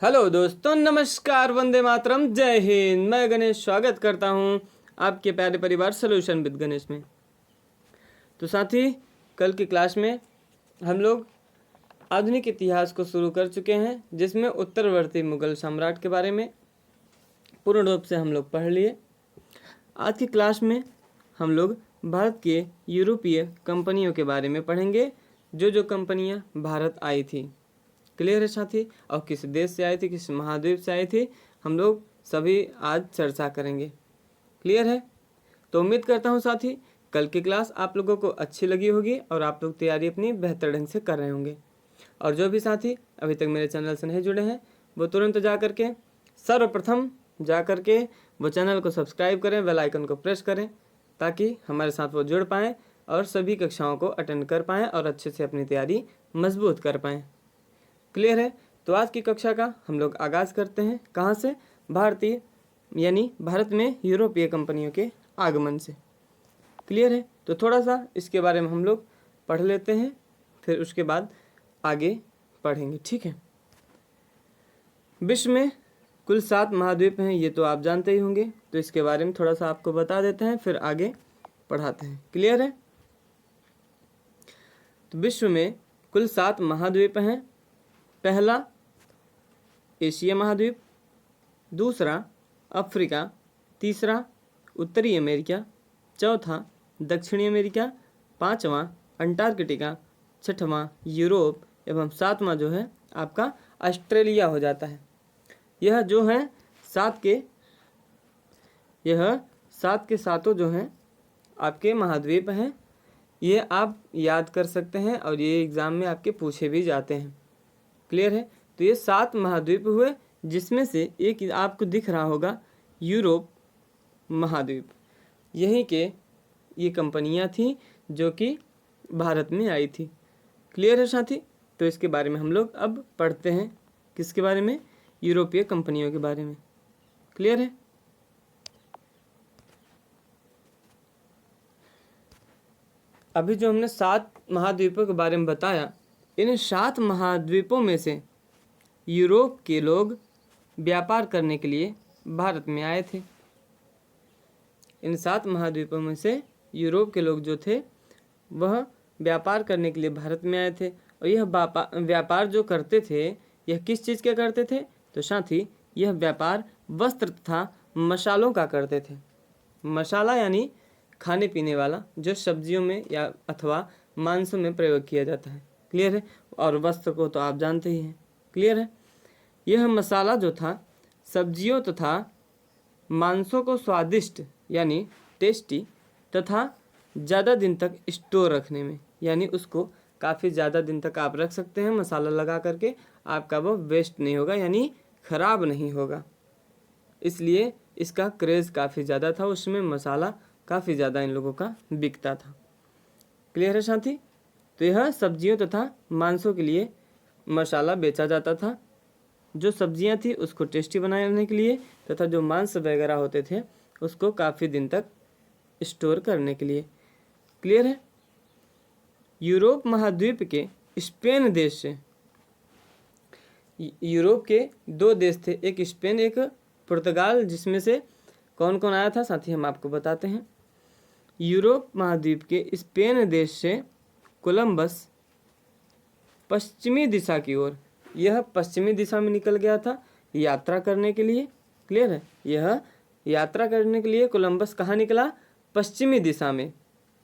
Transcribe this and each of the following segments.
Hello दोस्तों, नमस्कार, वंदे मातरम, जय हिंद। मैं गणेश स्वागत करता हूं आपके प्यारे परिवार सॉल्यूशन विद गणेश में। तो साथी, कल की क्लास में हम लोग आधुनिक इतिहास को शुरू कर चुके हैं, जिसमें उत्तरवर्ती मुगल सम्राट के बारे में पूर्ण रूप से हम लोग पढ़ लिए। आज की क्लास में हम लोग भारत के यूरोपीय कंपनियों के बारे में पढ़ेंगे, जो कंपनियां भारत आई थी। क्लियर है साथी? और किस देश से आई थी, किस महाद्वीप से आई थी, हम लोग सभी आज चर्चा करेंगे। क्लियर है? तो उम्मीद करता हूँ साथी कल की क्लास आप लोगों को अच्छी लगी होगी और आप लोग तैयारी अपनी बेहतर ढंग से कर रहे होंगे। और जो भी साथी अभी तक मेरे चैनल से नहीं जुड़े हैं वो तुरंत जा करके सर्वप्रथम जा करके वो चैनल को सब्सक्राइब करें, बेल आइकन को प्रेस करें, ताकि हमारे साथ वो जुड़ पाएँ और सभी कक्षाओं को अटेंड कर पाएँ और अच्छे से अपनी तैयारी मजबूत कर पाएँ। क्लियर है? तो आज की कक्षा का हम लोग आगाज़ करते हैं कहाँ से? भारतीय यानी भारत में यूरोपीय कंपनियों के आगमन से। क्लियर है? तो थोड़ा सा इसके बारे में हम लोग पढ़ लेते हैं, फिर उसके बाद आगे पढ़ेंगे। ठीक है? विश्व में कुल 7 महाद्वीप हैं, ये तो आप जानते ही होंगे। तो इसके बारे में थोड़ा सा आपको बता देते हैं, फिर आगे पढ़ाते हैं। क्लियर है? तो विश्व में कुल 7 महाद्वीप हैं। पहला एशिया महाद्वीप, दूसरा अफ्रीका, तीसरा उत्तरी अमेरिका, चौथा दक्षिणी अमेरिका, पांचवां अंटार्कटिका, छठवां यूरोप एवं सातवां जो है आपका ऑस्ट्रेलिया हो जाता है। यह जो है सात के सातों जो हैं आपके महाद्वीप हैं। ये आप याद कर सकते हैं और ये एग्ज़ाम में आपके पूछे भी जाते हैं। क्लियर है? तो ये 7 महाद्वीप हुए, जिसमें से एक आपको दिख रहा होगा यूरोप महाद्वीप। यहीं के ये कंपनियां थी जो कि भारत में आई थी। क्लियर है साथी? तो इसके बारे में हम लोग अब पढ़ते हैं। किसके बारे में? यूरोपीय कंपनियों के बारे में। क्लियर है? अभी जो हमने 7 महाद्वीपों के बारे में बताया, इन 7 महाद्वीपों में से यूरोप के लोग व्यापार करने के लिए भारत में आए थे। इन 7 महाद्वीपों में से यूरोप के लोग जो थे वह व्यापार करने के लिए भारत में आए थे। और यह व्यापार जो करते थे, यह किस चीज़ के करते थे? तो साथी, यह व्यापार वस्त्र तथा मसालों का करते थे। मसाला यानी खाने पीने वाला, जो सब्जियों में या अथवा मांसों में प्रयोग किया जाता है। क्लियर है? और वस्त्र को तो आप जानते ही हैं। क्लियर है? यह मसाला जो था सब्जियों तथा मांसों को स्वादिष्ट यानी टेस्टी तथा ज़्यादा दिन तक स्टोर रखने में, यानी उसको काफ़ी ज़्यादा दिन तक आप रख सकते हैं मसाला लगा करके, आपका वो वेस्ट नहीं होगा यानी ख़राब नहीं होगा। इसलिए इसका क्रेज़ काफ़ी ज़्यादा था, उसमें मसाला काफ़ी ज़्यादा इन लोगों का बिकता था। क्लियर है साथी? तो यह सब्जियों तथा मांसों के लिए मसाला बेचा जाता था। जो सब्जियां थी उसको टेस्टी बनाने के लिए तथा जो मांस वगैरह होते थे उसको काफ़ी दिन तक स्टोर करने के लिए। क्लियर है? यूरोप महाद्वीप के स्पेन देश से, यूरोप के 2 देश थे, एक स्पेन एक पुर्तगाल, जिसमें से कौन कौन आया था साथी हम आपको बताते हैं। यूरोप महाद्वीप के स्पेन देश से कोलंबस पश्चिमी दिशा की ओर, यह पश्चिमी दिशा में निकल गया था यात्रा करने के लिए। क्लियर है? यह यात्रा करने के लिए कोलंबस कहाँ निकला? पश्चिमी दिशा में।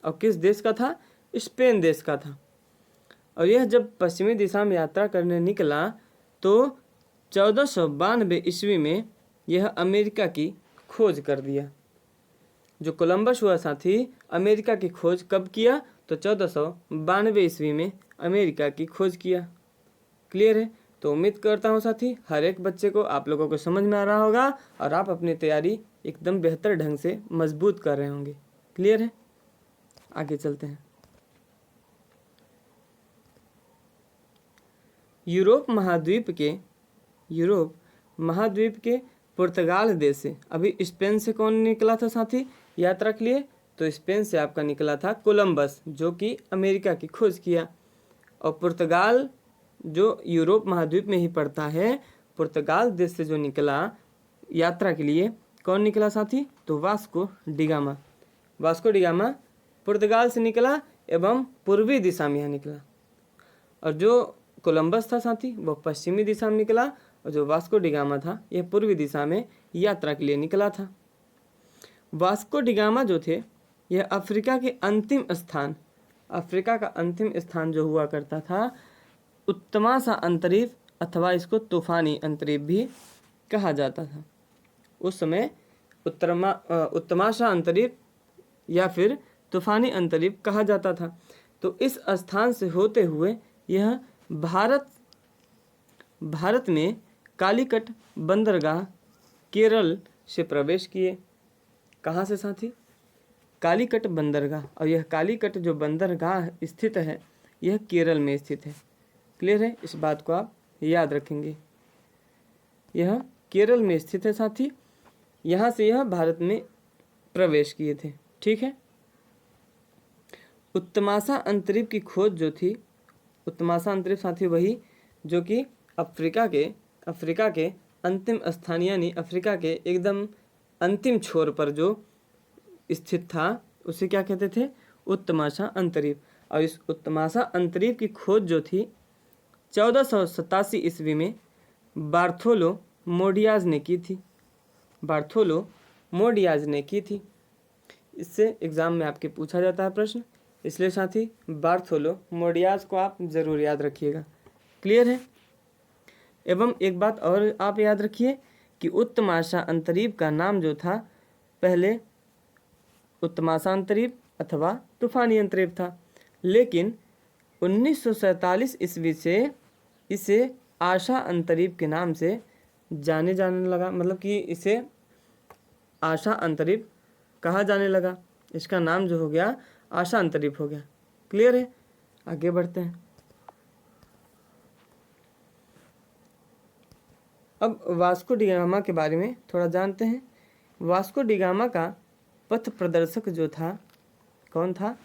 और किस देश का था? स्पेन देश का था। और यह जब पश्चिमी दिशा में यात्रा करने निकला तो 1492 ईस्वी में यह अमेरिका की खोज कर दिया। जो कोलंबस हुआ साथी, अमेरिका की खोज कब किया? तो 1492 ईस्वी में अमेरिका की खोज किया। क्लियर है? तो उम्मीद करता हूँ साथी हर एक बच्चे को, आप लोगों को समझ में आ रहा होगा और आप अपनी तैयारी एकदम बेहतर ढंग से मजबूत कर रहे होंगे। क्लियर है? आगे चलते हैं। यूरोप महाद्वीप के पुर्तगाल देश से, अभी स्पेन से कौन निकला था साथी यात्रा के लिए? तो स्पेन से आपका निकला था कोलंबस, जो कि अमेरिका की खोज किया। और पुर्तगाल जो यूरोप महाद्वीप में ही पड़ता है, पुर्तगाल देश से जो निकला यात्रा के लिए, कौन निकला साथी? तो वास्को डिगामा। वास्को डिगामा पुर्तगाल से निकला एवं पूर्वी दिशा में यहाँ निकला, और जो कोलंबस था साथी वो पश्चिमी दिशा में निकला, और जो वास्को डिगामा था यह पूर्वी दिशा में यात्रा के लिए निकला था। वास्को डिगामा जो थे यह अफ्रीका के अंतिम स्थान, अफ्रीका का अंतिम स्थान जो हुआ करता था उत्तमासा अंतरीप अथवा इसको तूफानी अंतरीप भी कहा जाता था। उस समय उत्तमाशा अंतरीप या फिर तूफानी अंतरीप कहा जाता था। तो इस स्थान से होते हुए यह भारत में कालीकट बंदरगाह केरल से प्रवेश किए। कहाँ से साथी? कालीकट बंदरगाह, और यह कालीकट जो बंदरगाह स्थित है यह केरल में स्थित है। क्लियर है? इस बात को आप याद रखेंगे, यह केरल में स्थित है साथी। यहाँ से यह भारत में प्रवेश किए थे। ठीक है। उत्तमासा अंतरीप की खोज जो थी, उत्तमासा अंतरीप साथी वही जो कि अफ्रीका के अंतिम स्थान यानी अफ्रीका के एकदम अंतिम छोर पर जो स्थित था उसे क्या कहते थे? उत्तमासा अंतरीप। और इस उत्तमासा अंतरीप की खोज जो थी 1487 ईस्वी में बार्थोलो मोडियाज ने की थी। बार्थोलो मोडियाज ने की थी। इससे एग्जाम में आपके पूछा जाता है प्रश्न, इसलिए साथी बार्थोलो मोडियाज को आप जरूर याद रखिएगा। क्लियर है? एवं एक बात और आप याद रखिए कि उत्तमासा अंतरीप का नाम जो था पहले उत्तमासा अंतरीप अथवा तूफानी अंतरीप था, लेकिन 1947 ईस्वी से इसे आशा अंतरीप के नाम से जाने लगा, मतलब कि इसे आशा अंतरीप कहा जाने लगा। इसका नाम जो हो गया आशा अंतरीप हो गया। क्लियर है? आगे बढ़ते हैं। अब वास्को डिगामा के बारे में थोड़ा जानते हैं। वास्को डिगामा का पथ प्रदर्शक जो था कौन था?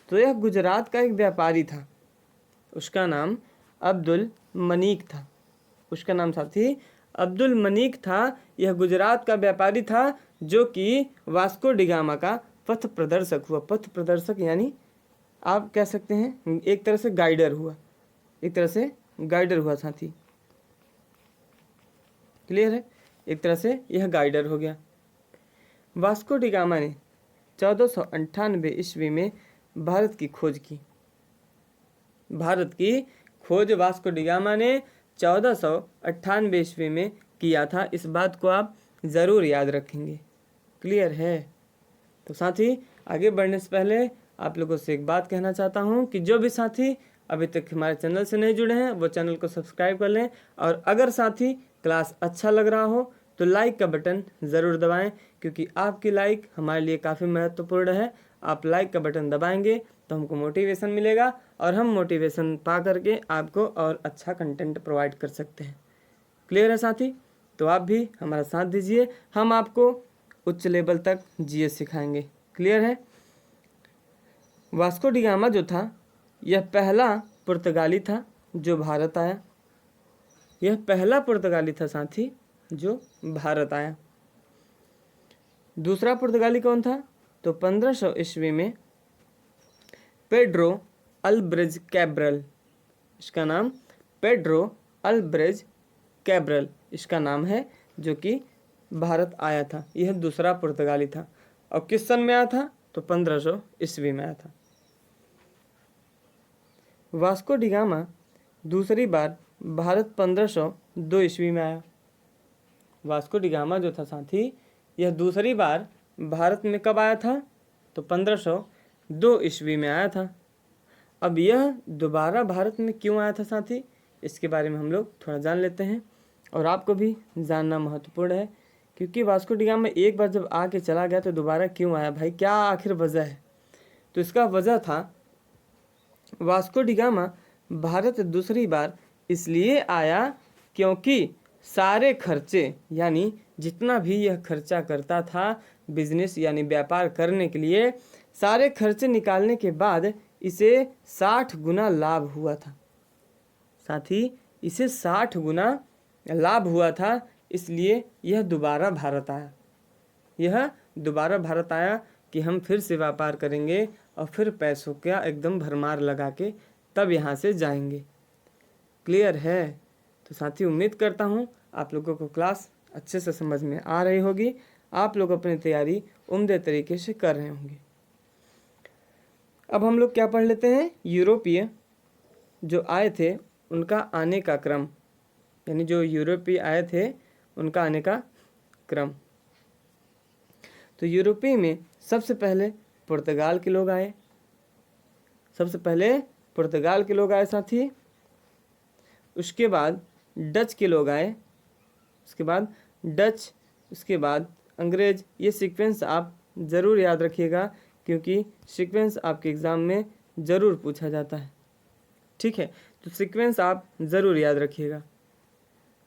तो यह गुजरात का एक व्यापारी था, उसका नाम अब्दुल मनीक था। उसका नाम साथी अब्दुल मनीक था। यह गुजरात का व्यापारी था जो कि वास्को डिगामा का पथ प्रदर्शक हुआ। पथ प्रदर्शक यानी आप कह सकते हैं एक तरह से गाइडर हुआ, एक तरह से गाइडर हुआ साथी। क्लियर है? एक तरह से यह गाइडर हो गया। वास्को डिगामा ने 1498 ईस्वी में भारत की खोज की। भारत की खोज वास्को डिगामा ने 1498 ईस्वी में किया था। इस बात को आप ज़रूर याद रखेंगे। क्लियर है? तो साथी आगे बढ़ने से पहले आप लोगों से एक बात कहना चाहता हूं कि जो भी साथी अभी तक हमारे चैनल से नहीं जुड़े हैं वो चैनल को सब्सक्राइब कर लें, और अगर साथी क्लास अच्छा लग रहा हो तो लाइक का बटन ज़रूर दबाएं, क्योंकि आपकी लाइक हमारे लिए काफ़ी महत्वपूर्ण है। आप लाइक का बटन दबाएंगे तो हमको मोटिवेशन मिलेगा, और हम मोटिवेशन पा करके आपको और अच्छा कंटेंट प्रोवाइड कर सकते हैं। क्लियर है साथी? तो आप भी हमारा साथ दीजिए, हम आपको उच्च लेवल तक जीएस सिखाएंगे। क्लियर है? वास्को डिगामा जो था यह पहला पुर्तगाली था जो भारत आया। यह पहला पुर्तगाली था साथी जो भारत आया। दूसरा पुर्तगाली कौन था? तो 1500 ईस्वी में पेड्रो अल्ब्रेज कैब्रल, इसका नाम पेड्रो अल्ब्रेज कैब्रल इसका नाम है, जो कि भारत आया था। यह दूसरा पुर्तगाली था। और किस सन में आया था? तो 1500 ईस्वी में आया था। वास्को डिगामा दूसरी बार भारत 1502 ईस्वी में आया। वास्को डिगामा जो था साथी यह दूसरी बार भारत में कब आया था? तो 1502 ईस्वी में आया था। अब यह दोबारा भारत में क्यों आया था साथी, इसके बारे में हम लोग थोड़ा जान लेते हैं, और आपको भी जानना महत्वपूर्ण है, क्योंकि वास्को डिगामा एक बार जब आके चला गया तो दोबारा क्यों आया भाई, क्या आखिर वजह है? तो इसका वजह था वास्को डिगामा भारत दूसरी बार इसलिए आया क्योंकि सारे खर्चे यानी जितना भी यह खर्चा करता था बिजनेस यानी व्यापार करने के लिए, सारे खर्चे निकालने के बाद इसे 60 गुना लाभ हुआ था। साथ ही इसे 60 गुना लाभ हुआ था, इसलिए यह दोबारा भारत आया। यह दोबारा भारत आया कि हम फिर से व्यापार करेंगे और फिर पैसों का एकदम भरमार लगा के तब यहाँ से जाएंगे। क्लियर है? तो साथी उम्मीद करता हूँ आप लोगों को क्लास अच्छे से समझ में आ रही होगी। आप लोग अपनी तैयारी उम्दे तरीके से कर रहे होंगे। अब हम लोग क्या पढ़ लेते हैं, यूरोपीय जो आए थे उनका आने का क्रम, यानी जो यूरोपीय आए थे उनका आने का क्रम। तो यूरोपीय में सबसे पहले पुर्तगाल के लोग आए। सबसे पहले पुर्तगाल के लोग आए साथी। उसके बाद डच के लोग आए, उसके बाद डच, उसके बाद अंग्रेज। ये सीक्वेंस आप ज़रूर याद रखिएगा क्योंकि सीक्वेंस आपके एग्ज़ाम में ज़रूर पूछा जाता है। ठीक है, तो सीक्वेंस आप ज़रूर याद रखिएगा।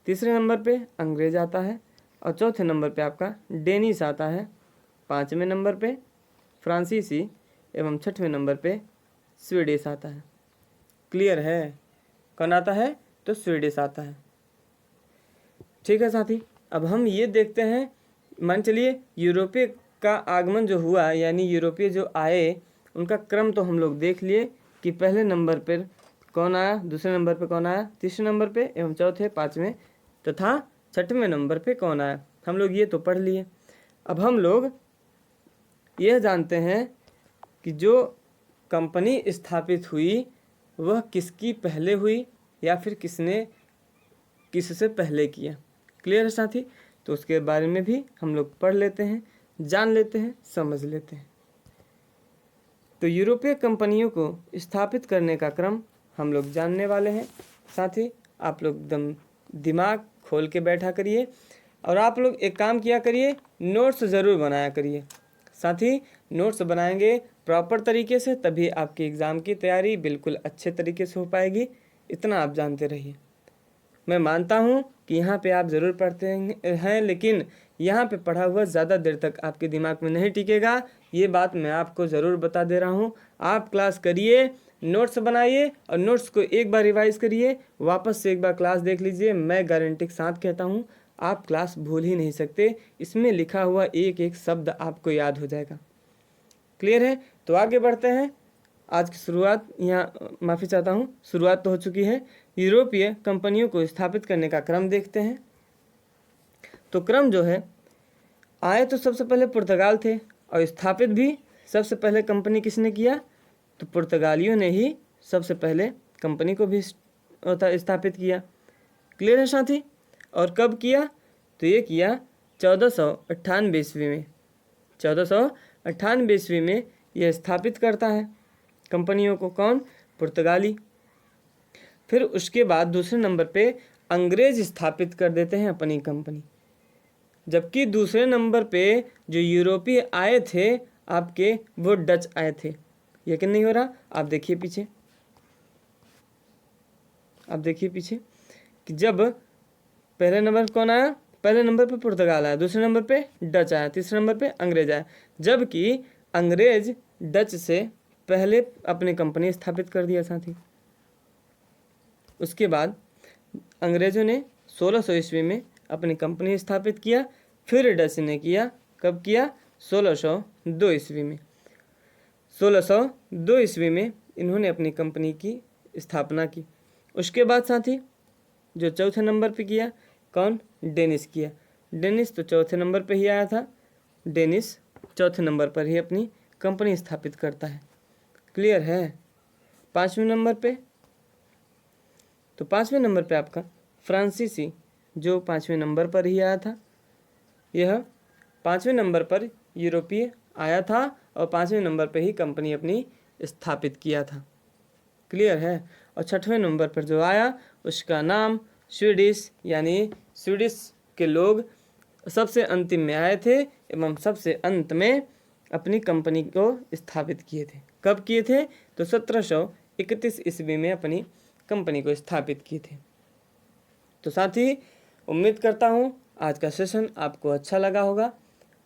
तीसरे नंबर पे अंग्रेज आता है और चौथे नंबर पे आपका डेनिश आता है। पाँचवें नंबर पे फ्रांसीसी एवं छठवें नंबर पे स्वीडिश आता है। क्लियर है? कौन आता है? तो स्वीडिश आता है। ठीक है साथी, अब हम ये देखते हैं, मान चलिए यूरोपीय का आगमन जो हुआ, यानी यूरोपीय जो आए उनका क्रम तो हम लोग देख लिए कि पहले नंबर पर कौन आया, दूसरे नंबर पे कौन आया, तीसरे नंबर पे एवं चौथे, पाँचवें तथा छठवें नंबर पे कौन आया। हम लोग ये तो पढ़ लिए। अब हम लोग यह जानते हैं कि जो कंपनी स्थापित हुई वह किसकी पहले हुई या फिर किसने किससे पहले किया। क्लियर है साथी? तो उसके बारे में भी हम लोग पढ़ लेते हैं, जान लेते हैं, समझ लेते हैं। तो यूरोपीय कंपनियों को स्थापित करने का क्रम हम लोग जानने वाले हैं। साथी आप लोग एकदम दिमाग खोल के बैठा करिए और आप लोग एक काम किया करिए, नोट्स ज़रूर बनाया करिए। साथी नोट्स बनाएंगे प्रॉपर तरीके से तभी आपकी एग्ज़ाम की तैयारी बिल्कुल अच्छे तरीके से हो पाएगी। इतना आप जानते रहिए। मैं मानता हूँ कि यहाँ पे आप ज़रूर पढ़ते हैं, लेकिन यहाँ पे पढ़ा हुआ ज़्यादा देर तक आपके दिमाग में नहीं टिकेगा। ये बात मैं आपको ज़रूर बता दे रहा हूँ। आप क्लास करिए, नोट्स बनाइए और नोट्स को एक बार रिवाइज करिए, वापस से एक बार क्लास देख लीजिए। मैं गारंटी के साथ कहता हूँ आप क्लास भूल ही नहीं सकते। इसमें लिखा हुआ एक एक शब्द आपको याद हो जाएगा। क्लियर है? तो आगे बढ़ते हैं। आज की शुरुआत यहाँ माफ़ी चाहता हूँ, शुरुआत तो हो चुकी है। यूरोपीय कंपनियों को स्थापित करने का क्रम देखते हैं। तो क्रम जो है, आए तो सबसे पहले पुर्तगाल थे और स्थापित भी सबसे पहले कंपनी किसने किया? तो पुर्तगालियों ने ही सबसे पहले कंपनी को भी स्थापित किया। क्लियर है साथी? और कब किया? तो ये किया 1498 ईस्वी में। 1498 ईस्वी में यह स्थापित करता है कंपनियों को। कौन? पुर्तगाली। फिर उसके बाद दूसरे नंबर पे अंग्रेज स्थापित कर देते हैं अपनी कंपनी, जबकि दूसरे नंबर पे जो यूरोपीय आए थे आपके वो डच आए थे। यकीन नहीं हो रहा? आप देखिए पीछे, आप देखिए पीछे कि जब पहले नंबर कौन आया? पहले नंबर पे पुर्तगाल आया, दूसरे नंबर पे डच आया, तीसरे नंबर पे अंग्रेज आया, जबकि अंग्रेज डच से पहले अपनी कंपनी स्थापित कर दिया साथी। उसके बाद अंग्रेज़ों ने 1600 ईस्वी में अपनी कंपनी स्थापित किया। फिर डच ने किया, कब किया? 1602 ईस्वी में। 1602 ईस्वी में इन्होंने अपनी कंपनी की स्थापना की। उसके बाद साथी जो चौथे नंबर पे किया, कौन? डेनिश किया। डेनिश तो चौथे नंबर पे ही आया था। डेनिश चौथे नंबर पर ही अपनी कंपनी स्थापित करता है। क्लियर है? पाँचवें नंबर पे, तो पाँचवें नंबर पे आपका फ्रांसीसी जो पाँचवें नंबर पर ही आया था। यह पाँचवें नंबर पर यूरोपीय आया था और पाँचवें नंबर पे ही कंपनी अपनी स्थापित किया था। क्लियर है? और छठवें नंबर पर जो आया उसका नाम स्वीडिश, यानी स्वीडिश के लोग सबसे अंतिम में आए थे एवं सबसे अंत में अपनी कंपनी को स्थापित किए थे। कब किए थे? तो 1731 ईस्वी में अपनी कंपनी को स्थापित किए थे। तो साथ ही उम्मीद करता हूँ आज का सेशन आपको अच्छा लगा होगा,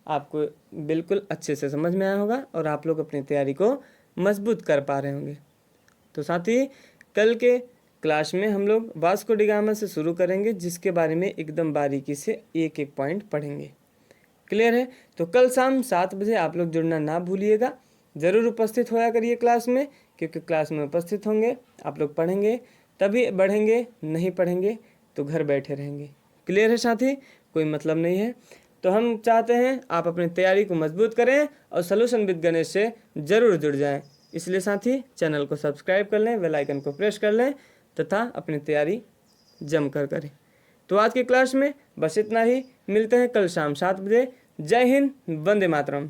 आपको बिल्कुल अच्छे से समझ में आया होगा और आप लोग अपनी तैयारी को मजबूत कर पा रहे होंगे। तो साथ ही कल के क्लास में हम लोग वास्को डी गामा से शुरू करेंगे, जिसके बारे में एकदम बारीकी से एक एक पॉइंट पढ़ेंगे। क्लियर है? तो कल शाम 7 बजे आप लोग जुड़ना ना भूलिएगा। ज़रूर उपस्थित होया करिए क्लास में, क्योंकि क्लास में उपस्थित होंगे आप लोग, पढ़ेंगे तभी बढ़ेंगे, नहीं पढ़ेंगे तो घर बैठे रहेंगे। क्लियर है साथी? कोई मतलब नहीं है। तो हम चाहते हैं आप अपनी तैयारी को मजबूत करें और सॉल्यूशन विद गणेश से ज़रूर जुड़ जाएं। इसलिए साथी चैनल को सब्सक्राइब कर लें, बेल आइकन को प्रेस कर लें तथा अपनी तैयारी जमकर करें। तो आज की क्लास में बस इतना ही। मिलते हैं कल शाम 7 बजे। जय हिंद, वंदे मातरम।